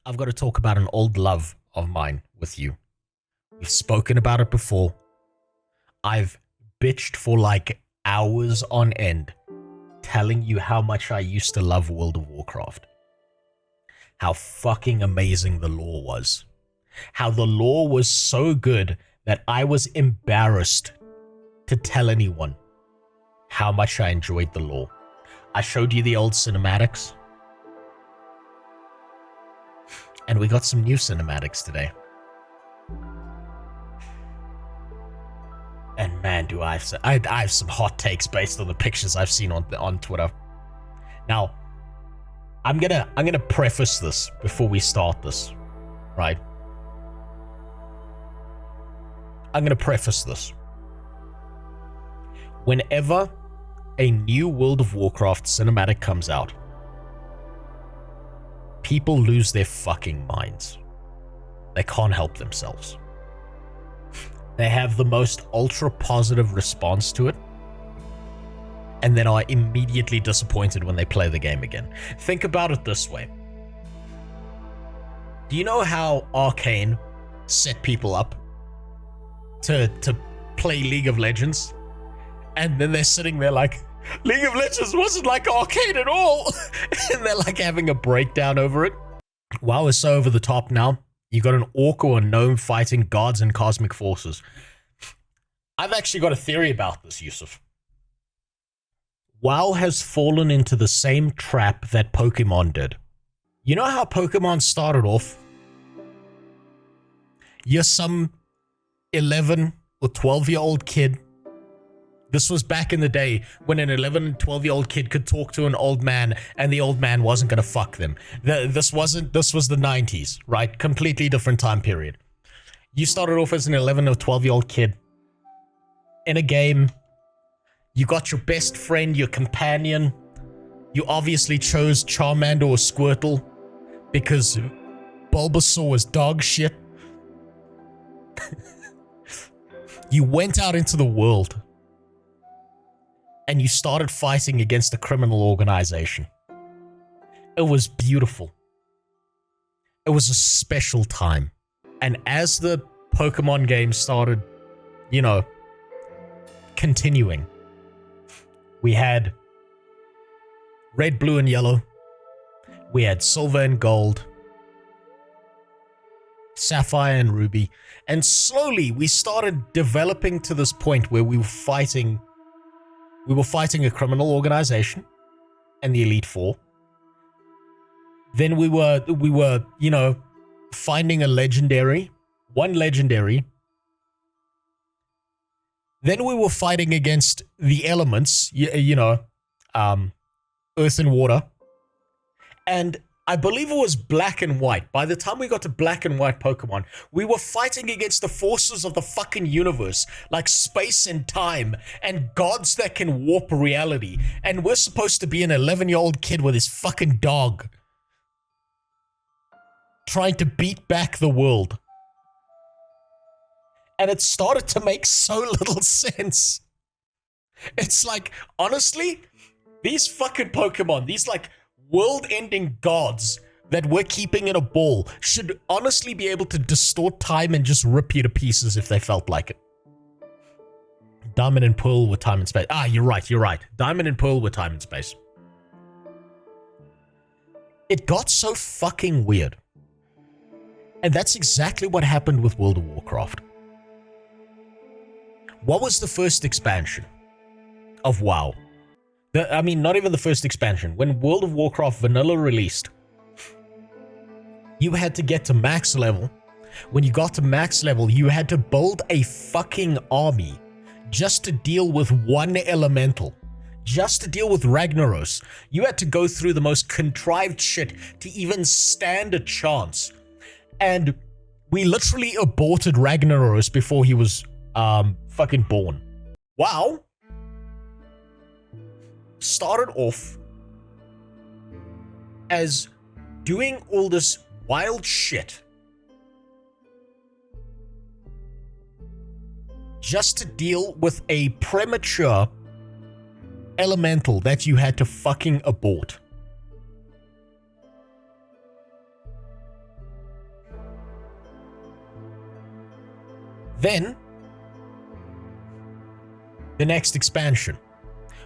I've got to talk about an old love of mine with you. We've spoken about it before. I've bitched for like hours on end, telling you how much I used to love World of Warcraft. How fucking amazing the lore was. How the lore was so good that I was embarrassed to tell anyone how much I enjoyed the lore. I showed you the old cinematics. And we got some new cinematics today. And man, do I have some hot takes based on the pictures I've seen on Twitter. Now, I'm gonna preface this before we start this, right? I'm gonna preface this. Whenever a new World of Warcraft cinematic comes out, people lose their fucking minds. They can't help themselves. They have the most ultra positive response to it, and then are immediately disappointed when they play the game again. Think about it this way. Do you know how Arcane set people up to play League of Legends? And then they're sitting there like, League of Legends wasn't like Arcane at all! And they're like having a breakdown over it. WoW is so over the top now. You got an orc or a gnome fighting gods and cosmic forces. I've actually got a theory about this, Yusuf. WoW has fallen into the same trap that Pokemon did. You know how Pokemon started off? You're some 11 or 12-year-old kid. This was back in the day when an 11 and 12-year-old kid could talk to an old man and the old man wasn't going to fuck them. This was the 90s, right? Completely different time period. You started off as an 11 or 12-year-old kid in a game. You got your best friend, your companion. You obviously chose Charmander or Squirtle because Bulbasaur was dog shit. You went out into the world and you started fighting against a criminal organization. It was beautiful. It was a special time. And as the Pokemon games started, continuing, we had Red, Blue, and Yellow. We had Silver and Gold. Sapphire and Ruby. And slowly we started developing to this point where we were fighting a criminal organization and the Elite Four. Then we were, finding one legendary. Then we were fighting against the elements, earth and water. And I believe it was black and white. By the time we got to black and white Pokemon, we were fighting against the forces of the fucking universe, like space and time, and gods that can warp reality. And we're supposed to be an 11-year-old kid with his fucking dog, trying to beat back the world. And it started to make so little sense. It's like, honestly, these fucking Pokemon, these like world-ending gods that we're keeping in a ball should honestly be able to distort time and just rip you to pieces if they felt like it. Diamond and Pearl with time and space. Ah, you're right. Diamond and Pearl with time and space. It got so fucking weird. And that's exactly what happened with World of Warcraft. What was the first expansion of WoW? Not even the first expansion. When World of Warcraft Vanilla released, you had to get to max level. When you got to max level, you had to build a fucking army just to deal with one elemental. Just to deal with Ragnaros. You had to go through the most contrived shit to even stand a chance. And we literally aborted Ragnaros before he was fucking born. WoW started off as doing all this wild shit just to deal with a premature elemental that you had to fucking abort. Then, the next expansion.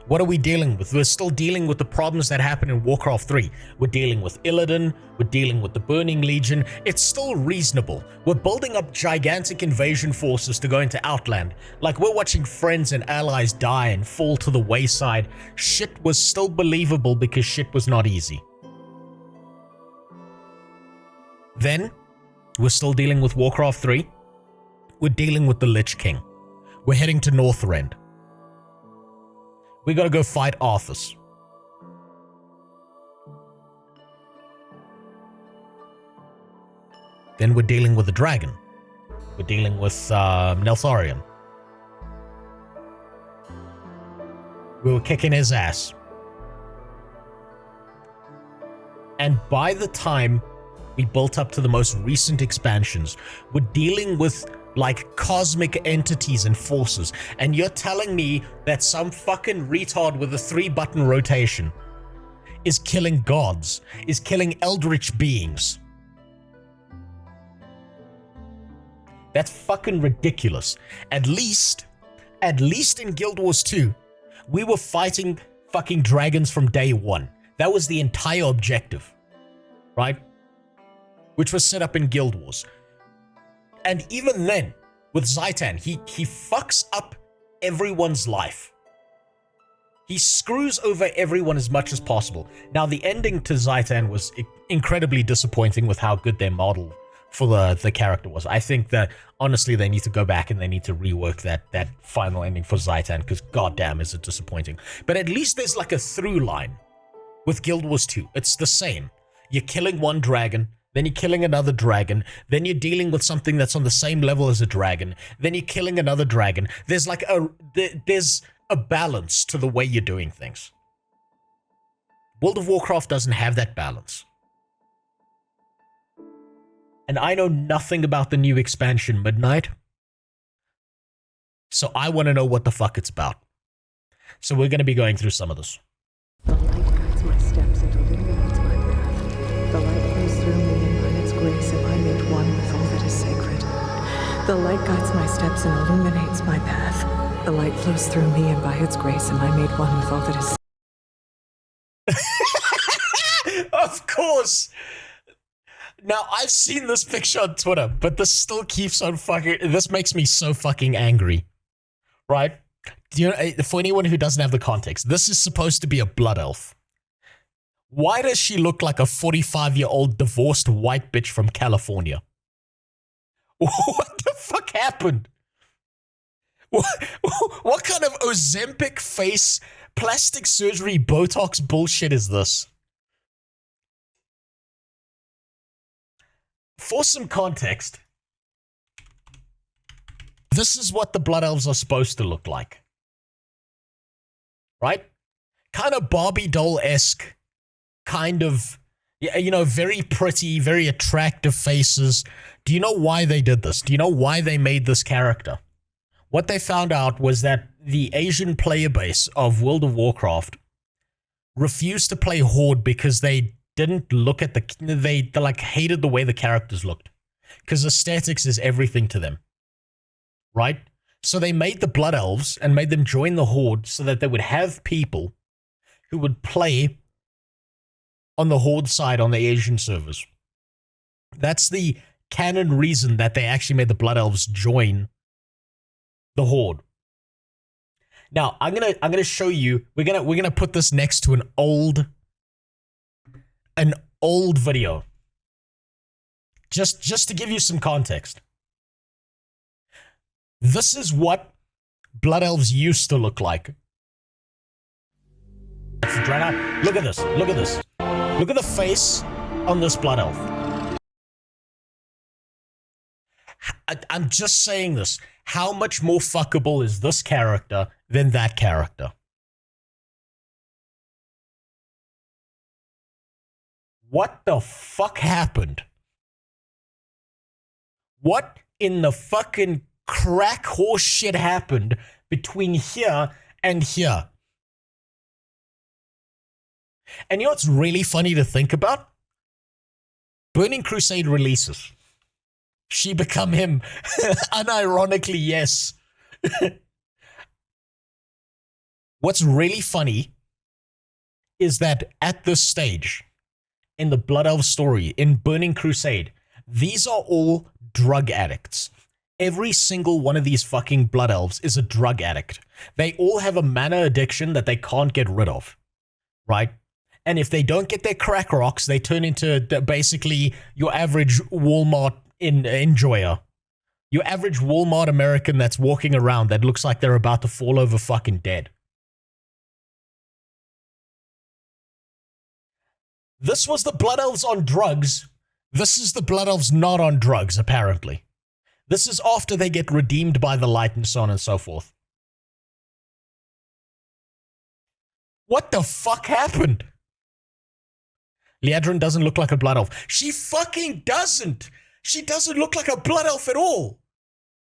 What are we dealing with? We're still dealing with the problems that happened in Warcraft 3. We're dealing with Illidan, we're dealing with the Burning Legion. It's still reasonable. We're building up gigantic invasion forces to go into Outland. Like, we're watching friends and allies die and fall to the wayside. Shit was still believable because shit was not easy. Then, we're still dealing with Warcraft 3. We're dealing with the Lich King. We're heading to Northrend. We gotta go fight Arthas. Then we're dealing with the dragon. We're dealing with Neltharion. We were kicking his ass. And by the time we built up to the most recent expansions, we're dealing with like cosmic entities and forces, and you're telling me that some fucking retard with a 3-button rotation is killing gods, is killing eldritch beings. That's fucking ridiculous. At least in Guild Wars 2, we were fighting fucking dragons from day one. That was the entire objective, right? Which was set up in Guild Wars. And even then, with Zhaitan, he fucks up everyone's life. He screws over everyone as much as possible. Now, the ending to Zhaitan was incredibly disappointing with how good their model for the character was. I think that, honestly, they need to go back and they need to rework that final ending for Zhaitan, because goddamn is it disappointing. But at least there's like a through line with Guild Wars 2. It's the same. You're killing one dragon, then you're killing another dragon, then you're dealing with something that's on the same level as a dragon, then you're killing another dragon. There's like there's a balance to the way you're doing things. World of Warcraft doesn't have that balance. And I know nothing about the new expansion, Midnight. So I want to know what the fuck it's about. So we're going to be going through some of this. The light guides my steps and illuminates my path. The light flows through me, and by its grace am I made one with all that is sacred. The light guides my steps and illuminates my path. The light flows through me, and by its grace am I made one with all that is Of course! Now, I've seen this picture on Twitter, but this still keeps on fucking... This makes me so fucking angry. Right? Do you know, for anyone who doesn't have the context, this is supposed to be a blood elf. Why does she look like a 45-year-old divorced white bitch from California? What the fuck happened? What kind of Ozempic face, plastic surgery, Botox bullshit is this? For some context, this is what the Blood Elves are supposed to look like. Right? Kind of Barbie doll-esque, kind of, you know, very pretty, very attractive faces. Do you know why they did this? Do you know why they made this character? What they found out was that the Asian player base of World of Warcraft refused to play Horde because they didn't look at they like hated the way the characters looked, because aesthetics is everything to them, right? So they made the Blood Elves and made them join the Horde so that they would have people who would play on the Horde side on the Asian servers. That's the canon reason that they actually made the Blood Elves join the Horde. Now I'm gonna show you. We're gonna put this next to an old video, just to give you some context. This is what Blood Elves used to look like. Look at this. Look at this. Look at the face on this Blood Elf. I'm just saying this. How much more fuckable is this character than that character? What the fuck happened? What in the fucking crack horse shit happened between here and here? And you know what's really funny to think about? Burning Crusade releases. She become him. Unironically, yes. What's really funny is that at this stage, in the Blood Elf story, in Burning Crusade, these are all drug addicts. Every single one of these fucking Blood Elves is a drug addict. They all have a mana addiction that they can't get rid of, right? And if they don't get their crack rocks, they turn into basically your average Walmart enjoyer. Your average Walmart American that's walking around that looks like they're about to fall over fucking dead. This was the Blood Elves on drugs. This is the Blood Elves not on drugs, apparently. This is after they get redeemed by the light and so on and so forth. What the fuck happened? Liadrin doesn't look like a Blood Elf. She fucking doesn't. She doesn't look like a Blood Elf at all.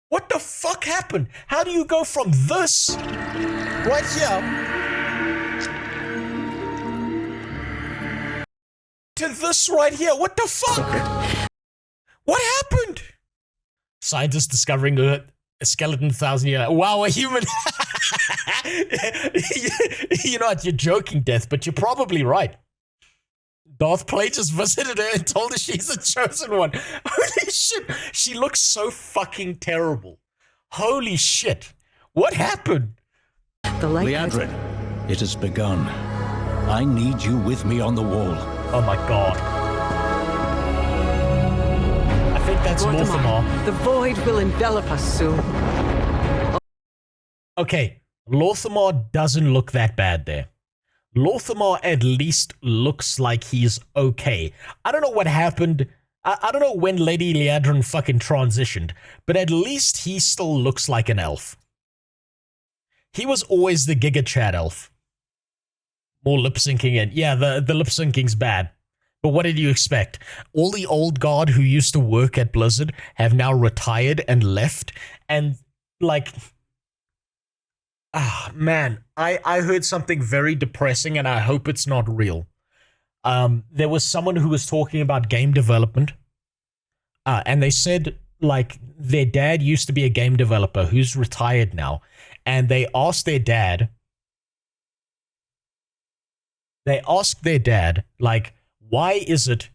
What the fuck happened? How do you go from this right here to this right here? What the fuck? What happened? Scientists discovering a skeleton 1,000 years. Wow, a human. You know what? You're joking, Death, but you're probably right. Darth Plagueis visited her and told her she's the chosen one. Holy shit. She looks so fucking terrible. Holy shit. What happened? Liadrin, it has begun. I need you with me on the wall. Oh my god. I think that's Lorthamar. The void will envelop us soon. Okay, Lorthamar doesn't look that bad there. Lorthamar at least looks like he's okay. I don't know what happened. I don't know when Lady Liadrin fucking transitioned, but at least he still looks like an elf. He was always the Giga Chat elf. More lip syncing and yeah, the lip syncing's bad. But what did you expect? All the old guard who used to work at Blizzard have now retired and left, and like, ah, man, I heard something very depressing, and I hope it's not real. There was someone who was talking about game development, and they said, like, their dad used to be a game developer who's retired now, and they asked their dad, like, why is it,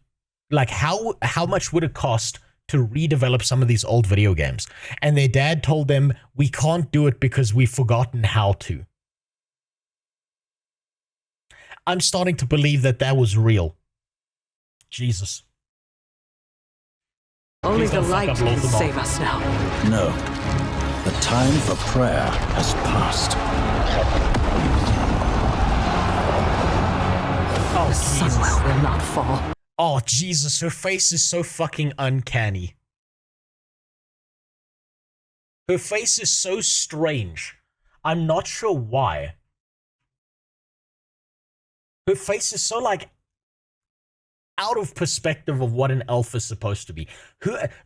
like, how much would it cost to redevelop some of these old video games? And their dad told them, we can't do it because we've forgotten how to. I'm starting to believe that that was real. Jesus. Only the light can save us now. No. The time for prayer has passed. Oh, The sun will not fall. Oh, Jesus, her face is so fucking uncanny. Her face is so strange. I'm not sure why. Her face is so, like, out of perspective of what an elf is supposed to be.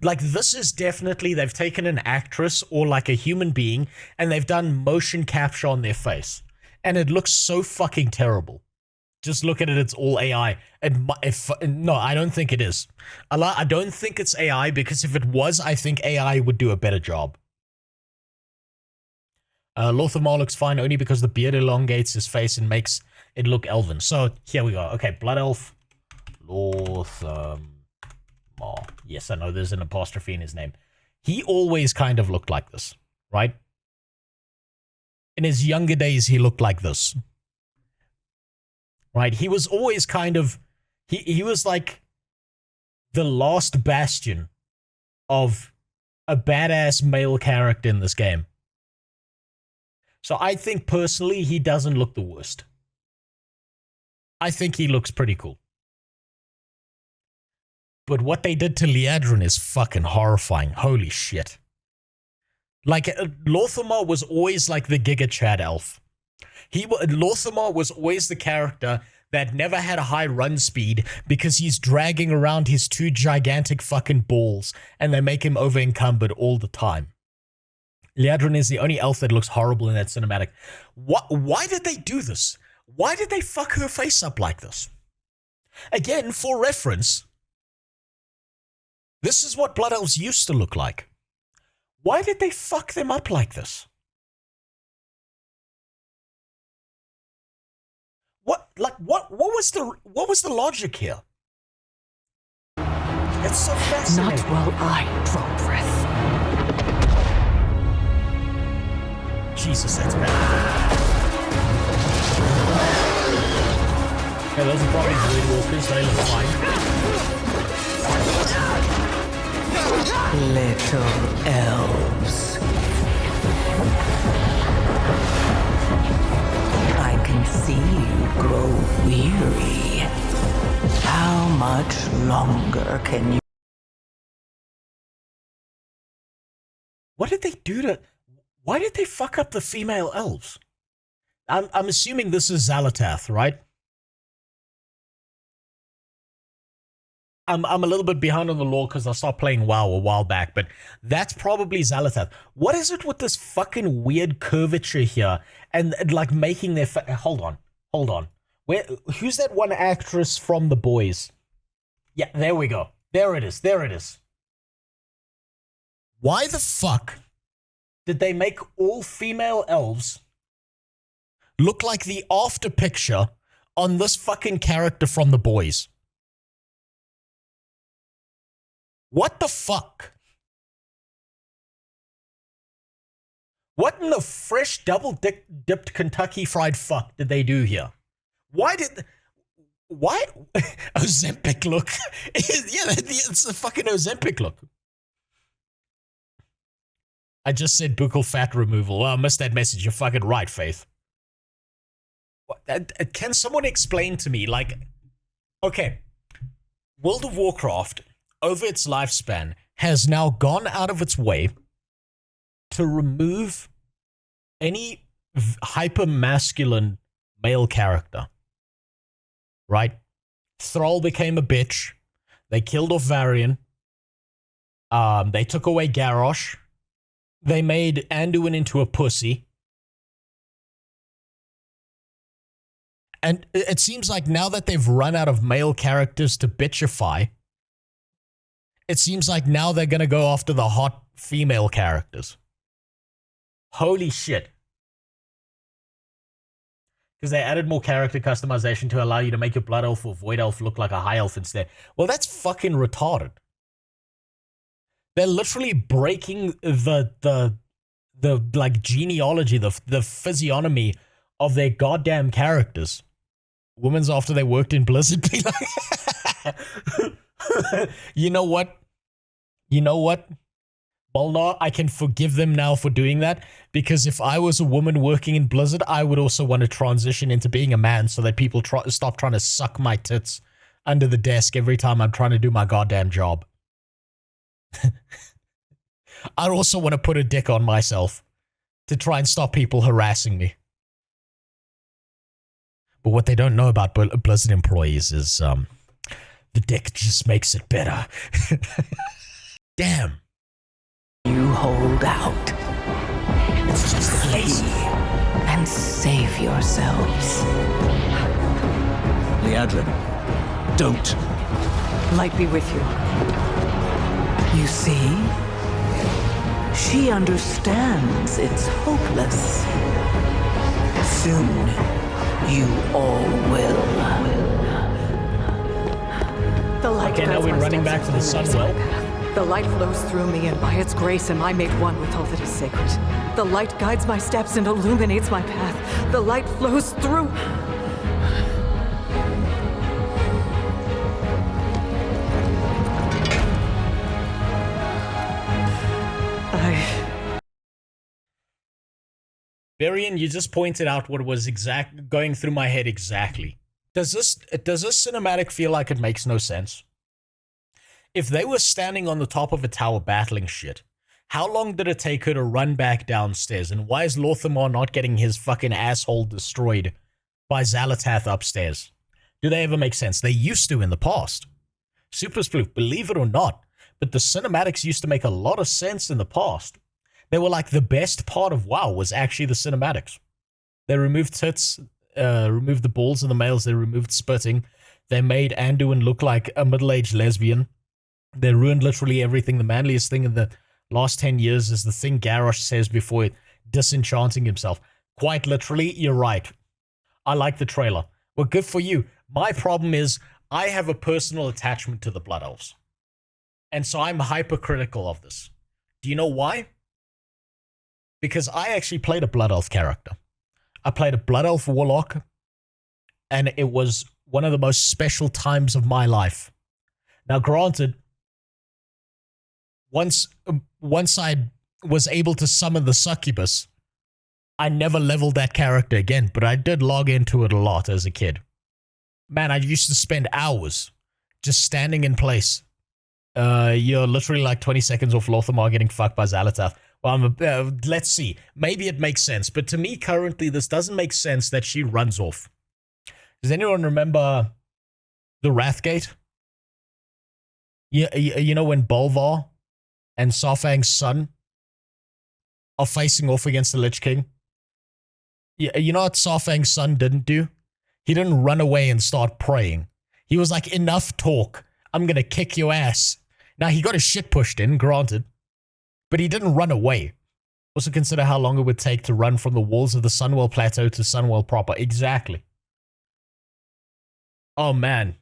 Like, this is definitely, they've taken an actress or, like, a human being, and they've done motion capture on their face. And it looks so fucking terrible. Just look at it, it's all AI. No, I don't think it is. I don't think it's AI, because if it was, I think AI would do a better job. Lorthamar looks fine only because the beard elongates his face and makes it look elven. So, here we go. Okay, Blood Elf. Lorthamar. Yes, I know there's an apostrophe in his name. He always kind of looked like this, right? In his younger days, he looked like this. Right? He was always kind of... He was like the last bastion of a badass male character in this game. So I think personally he doesn't look the worst. I think he looks pretty cool. But what they did to Liadrin is fucking horrifying. Holy shit. Like, Lorthamar was always like the Giga Chad elf. Lorthamar was always the character that never had a high run speed because he's dragging around his two gigantic fucking balls and they make him over encumbered all the time. Liadrin is the only elf that looks horrible in that cinematic. Why did they do this? Why did they fuck her face up like this? Again, for reference, This is what Blood Elves used to look like. Why did they fuck them up like this? What was the logic here? It's so fascinating. Not while I draw breath. Jesus, that's bad. Yeah, those are probably Void Walkers. They look fine. Little elves. I can see you grow weary. How much longer can you? What did they do to... Why did they fuck up the female elves? I'm assuming this is Xalatath, right? I'm a little bit behind on the lore because I stopped playing WoW a while back, but that's probably Xalatath. What is it with this fucking weird curvature here and like making their... Hold on. Who's that one actress from The Boys? Yeah, there we go. There it is. Why the fuck did they make all female elves look like the after picture on this fucking character from The Boys? What the fuck? What in the fresh double-dipped Kentucky Fried fuck did they do here? Why Ozempic look? Yeah, it's the fucking Ozempic look. I just said buccal fat removal. Well, I missed that message. You're fucking right, Faith. Can someone explain to me, like, okay, World of Warcraft, over its lifespan, has now gone out of its way to remove any hyper-masculine male character. Right? Thrall became a bitch. They killed off Varian. They took away Garrosh. They made Anduin into a pussy. And it seems like now that they've run out of male characters to bitchify, it seems like now they're going to go after the hot female characters. Holy shit. Because they added more character customization to allow you to make your Blood Elf or Void Elf look like a High Elf instead. Well, that's fucking retarded. They're literally breaking the like genealogy, the physiognomy of their goddamn characters. Women's after they worked in Blizzard be like, you know what? Bolnar, I can forgive them now for doing that, because if I was a woman working in Blizzard, I would also want to transition into being a man so that people stop trying to suck my tits under the desk every time I'm trying to do my goddamn job. I'd also want to put a dick on myself to try and stop people harassing me. But what they don't know about Blizzard employees is the dick just makes it better. Damn. You hold out. It's just the face. Flee and save yourselves. Liadrin, don't. Light be with you. You see? She understands it's hopeless. Soon, you all will. The light Okay, now guides we're my running steps back to the and illuminates my Sunwell. path. The light flows through me, and by its grace am I made one with all that is sacred. The light guides my steps and illuminates my path. The light flows through... Varian, you just pointed out what was going through my head exactly. Does this cinematic feel like it makes no sense? If they were standing on the top of a tower battling shit, how long did it take her to run back downstairs? And why is Lorthamar not getting his fucking asshole destroyed by Xalatath upstairs? Do they ever make sense? They used to in the past. Super Sploof, believe it or not, but the cinematics used to make a lot of sense in the past. They were like the best part of WoW was actually the cinematics. They removed tits, removed the balls in the males, they removed spitting. They made Anduin look like a middle-aged lesbian. They ruined literally everything. The manliest thing in the last 10 years is the thing Garrosh says before it, disenchanting himself. Quite literally, you're right. I like the trailer. Well, good for you. My problem is I have a personal attachment to the Blood Elves. And so I'm hypercritical of this. Do you know why? Because I actually played a Blood Elf character. I played a Blood Elf Warlock, and it was one of the most special times of my life. Now, granted, once I was able to summon the succubus, I never leveled that character again, but I did log into it a lot as a kid. Man, I used to spend hours just standing in place. You're literally like 20 seconds off Lothamar getting fucked by Xalatath. Well, let's see. Maybe it makes sense, but to me currently, this doesn't make sense that she runs off. Does anyone remember the Wrathgate? You know when Bolvar and Sarfang's son are facing off against the Lich King? You know what Sarfang's son didn't do? He didn't run away and start praying. He was like, enough talk. I'm going to kick your ass. Now, he got his shit pushed in, granted. But he didn't run away. Also consider how long it would take to run from the walls of the Sunwell Plateau to Sunwell proper. Exactly. Oh, man.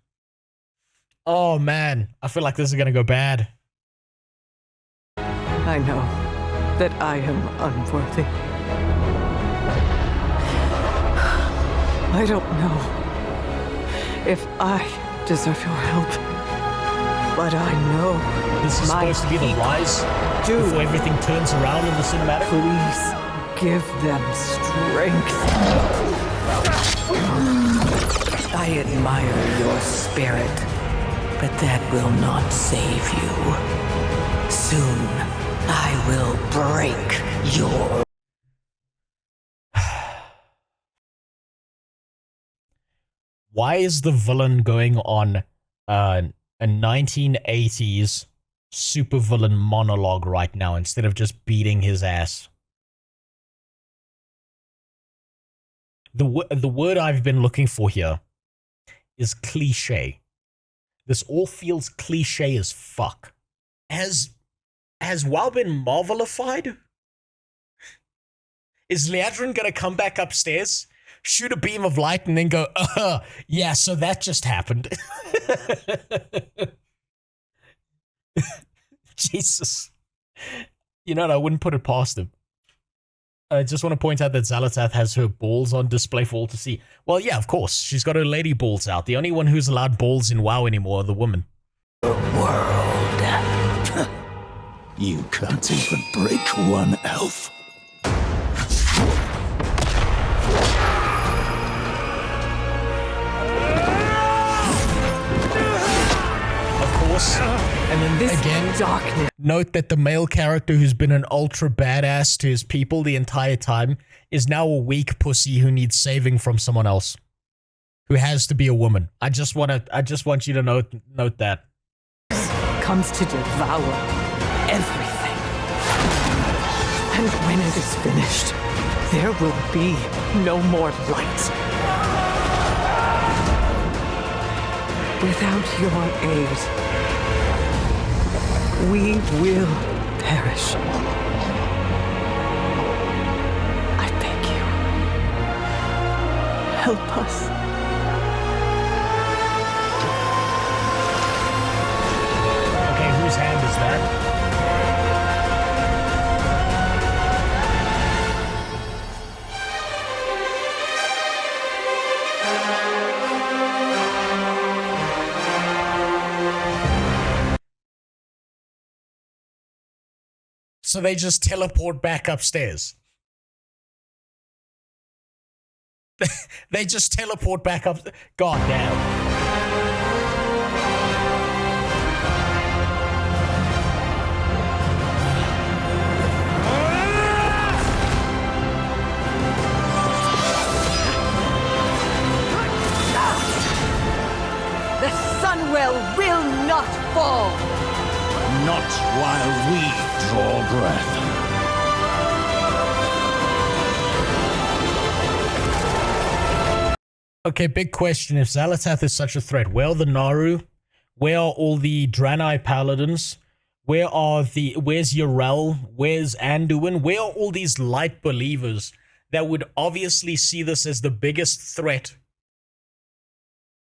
Oh, man. I feel like this is going to go bad. I know that I am unworthy. I don't know if I deserve your help, but I know this is supposed to be the rise before everything turns around in the cinematic. Please give them strength. I admire your spirit, but that will not save you. Soon, I will break your... Why is the villain going on a 1980s supervillain monologue right now instead of just beating his ass? The word I've been looking for here is cliche. This all feels cliche as fuck. Has WoW been Marvelified? Is Liadrin gonna come back upstairs, shoot a beam of light, and then go, yeah, so that just happened. Jesus. You know what, I wouldn't put it past him. I just want to point out that Xalatath has her balls on display for all to see. Well, yeah, of course. She's got her lady balls out. The only one who's allowed balls in WoW anymore are the women. World. You can't even break one elf. And then this again, darkness. Note that the male character who's been an ultra badass to his people the entire time is now a weak pussy who needs saving from someone else, who has to be a woman. I just want you to note that. Comes to devour everything. And when it is finished, there will be no more light. Without your aid, we will perish. I beg you, help us. Okay, whose hand is that? So they just teleport back upstairs. They just teleport back up. God damn. The Sunwell will not fall. Not while we draw breath. Okay, big question. If Xalatath is such a threat, where are the Naru? Where are all the Draenei paladins? Where's Yrel? Where's Anduin? Where are all these light believers that would obviously see this as the biggest threat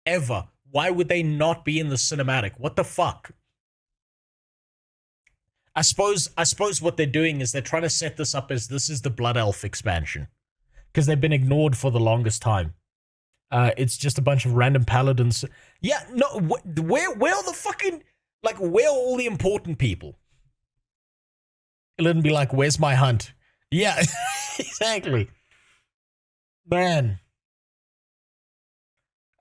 ever? Why would they not be in the cinematic? What the fuck? I suppose what they're doing is they're trying to set this up as this is the Blood Elf expansion, because they've been ignored for the longest time. It's just a bunch of random paladins. Yeah, no, where are the fucking, like, where are all the important people? It'll be like, where's my hunt? Yeah, exactly. Man.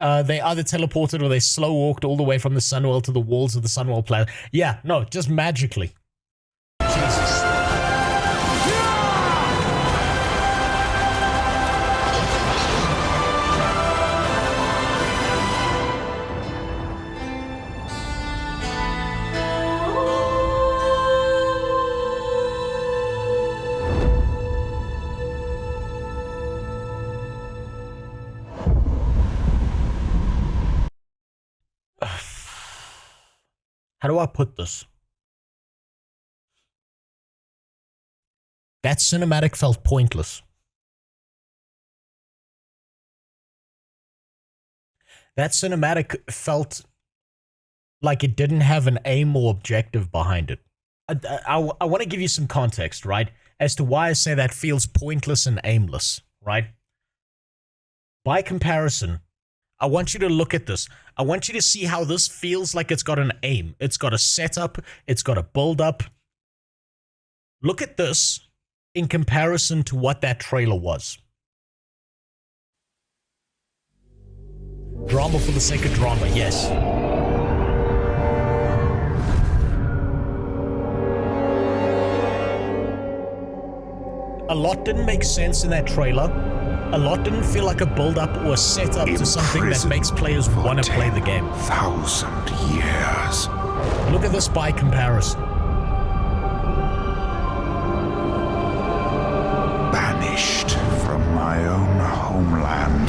They either teleported or they slow walked all the way from the Sunwell to the walls of the Sunwell planet. Yeah, no, just magically. Jesus. How do I put this? That cinematic felt pointless. That cinematic felt like it didn't have an aim or objective behind it. I want to give you some context, right? As to why I say that feels pointless and aimless, right? By comparison, I want you to look at this. I want you to see how this feels like it's got an aim. It's got a setup. It's got a build-up. Look at this in comparison to what that trailer was. Drama for the sake of drama, yes. A lot didn't make sense in that trailer. A lot didn't feel like a build-up or a setup to something that makes players want to play the game. 10,000 years. Look at this by comparison. Banished from my own homeland.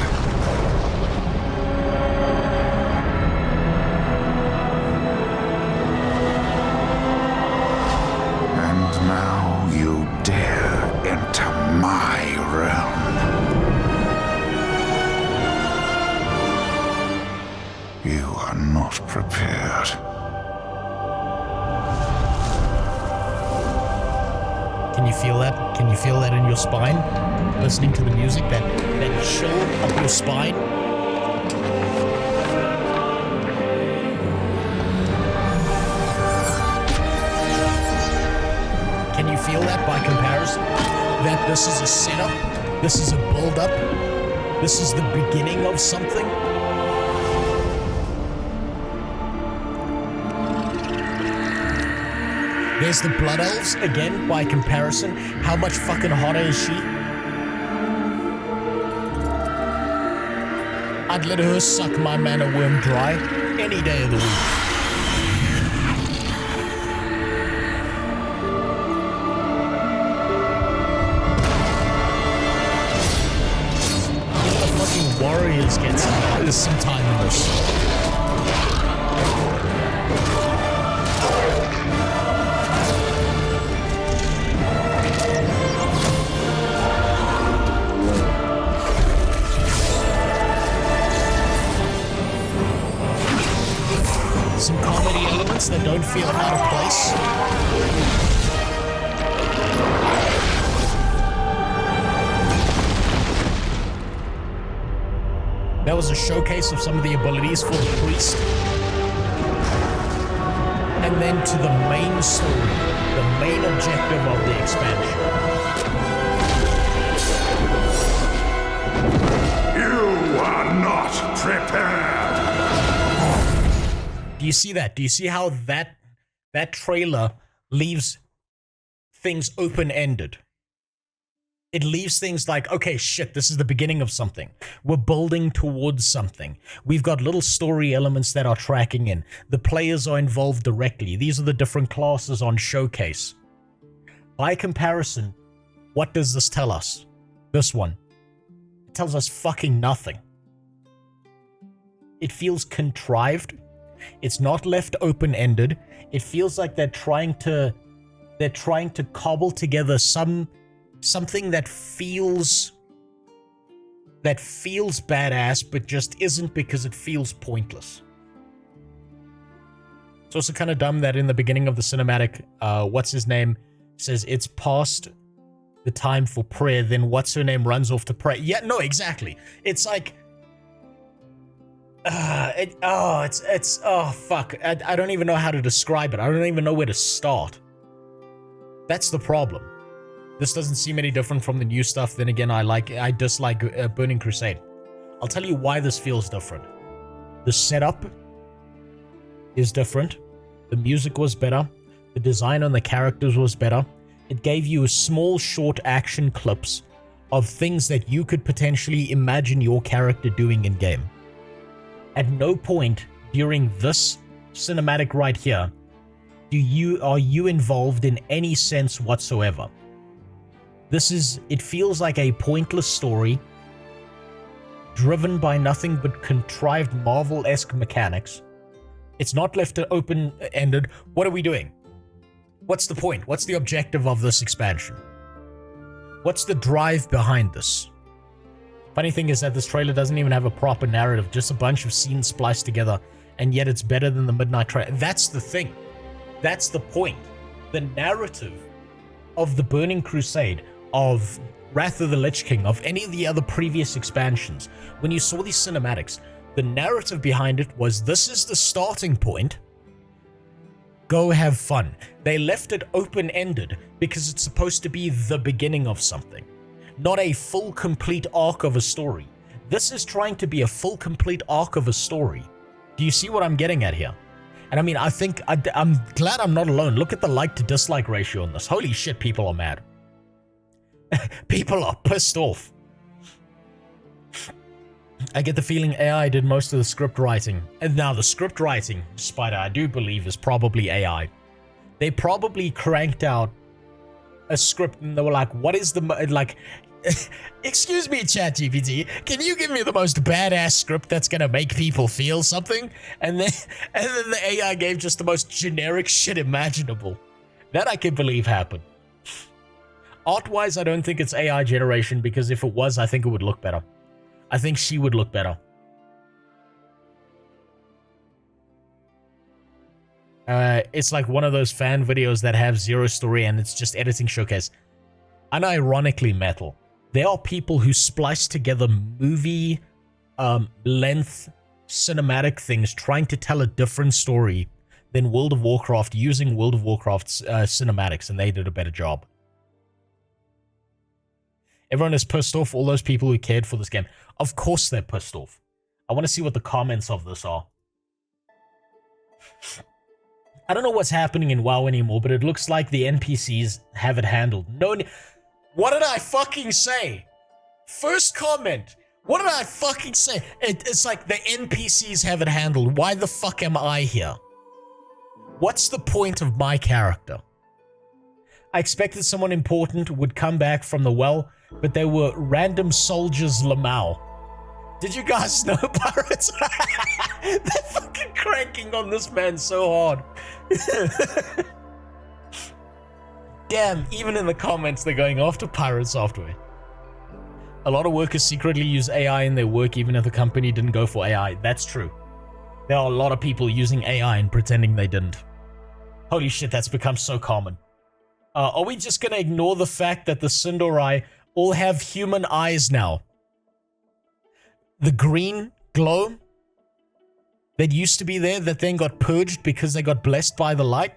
And now you dare enter my realm. You are not prepared. Can you feel that? Can you feel that in your spine? Listening to the music, that chill up your spine? Can you feel that by comparison? That this is a setup, this is a build-up, this is the beginning of something? There's the Blood Elves, again, by comparison. How much fucking hotter is she? I'd let her suck my mana worm dry any day of the week. Even the fucking warriors get some time in this. Some comedy elements that don't feel out of place. That was a showcase of some of the abilities for the priest. And then to the main story, the main objective of the expansion. You are not prepared. Do you see that? Do you see how that trailer leaves things open-ended? It leaves things like, okay, shit, this is the beginning of something. We're building towards something. We've got little story elements that are tracking in. The players are involved directly. These are the different classes on Showcase. By comparison, what does this tell us? This one. It tells us fucking nothing. It feels contrived. It's not left open-ended. It feels like they're trying to cobble together something that feels badass, but just isn't because it feels pointless. It's also kind of dumb that in the beginning of the cinematic, what's his name says it's past the time for prayer, then what's her name runs off to pray. Yeah, no, exactly. It's like, oh fuck. I don't even know how to describe it. I don't even know where to start. That's the problem. This doesn't seem any different from the new stuff. Then again, I dislike Burning Crusade. I'll tell you why this feels different. The setup is different. The music was better. The design on the characters was better. It gave you small, short action clips of things that you could potentially imagine your character doing in game. At no point during this cinematic right here are you involved in any sense whatsoever. It feels like a pointless story driven by nothing but contrived Marvel-esque mechanics. It's not left open-ended. What are we doing? What's the point? What's the objective of this expansion? What's the drive behind this? Funny thing is that this trailer doesn't even have a proper narrative, just a bunch of scenes spliced together, and yet it's better than the Midnight trailer. That's the thing. That's the point. The narrative of the Burning Crusade, of Wrath of the Lich King, of any of the other previous expansions, when you saw these cinematics, the narrative behind it was, this is the starting point. Go have fun. They left it open-ended because it's supposed to be the beginning of something, not a full, complete arc of a story. This is trying to be a full, complete arc of a story. Do you see what I'm getting at here? And I mean, I'm glad I'm not alone. Look at the like to dislike ratio on this. Holy shit, people are mad. People are pissed off. I get the feeling AI did most of the script writing. And now the script writing, Spider, I do believe is probably AI. They probably cranked out a script and they were like, what is the, like, excuse me, ChatGPT, can you give me the most badass script that's gonna make people feel something? And then the AI gave just the most generic shit imaginable. That I can believe happened. Art-wise, I don't think it's AI generation, because if it was, I think it would look better. I think she would look better. It's like one of those fan videos that have zero story and it's just editing showcase. Unironically, Metal, there are people who splice together movie length cinematic things trying to tell a different story than World of Warcraft using World of Warcraft's cinematics, and they did a better job. Everyone is pissed off, all those people who cared for this game. Of course they're pissed off. I want to see what the comments of this are. I don't know what's happening in WoW anymore, but it looks like the NPCs have it handled. No, what did I fucking say? First comment. What did I fucking say? It's like the NPCs have it handled. Why the fuck am I here? What's the point of my character? I expected someone important would come back from the well, but they were random soldiers Lamau. Did you guys know, pirates? They're fucking cranking on this man so hard. Damn, even in the comments they're going after pirate software. A lot of workers secretly use AI in their work even if the company didn't go for AI. That's true. There are a lot of people using AI and pretending they didn't. Holy shit, that's become so common. Are we just gonna ignore the fact that the Sindorai all have human eyes now? The green glow that used to be there that then got purged because they got blessed by the light?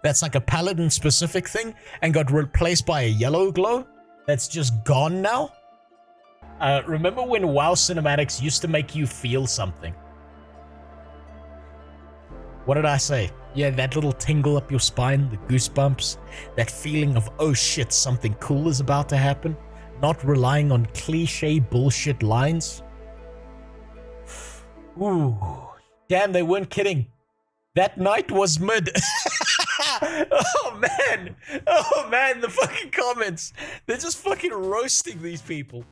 That's like a paladin specific thing and got replaced by a yellow glow that's just gone now? Remember when WoW cinematics used to make you feel something? What did I say? Yeah, that little tingle up your spine, the goosebumps, that feeling of, oh shit, something cool is about to happen, not relying on cliche bullshit lines. Ooh, damn, they weren't kidding. That night was mid. Oh man, the fucking comments. They're just fucking roasting these people.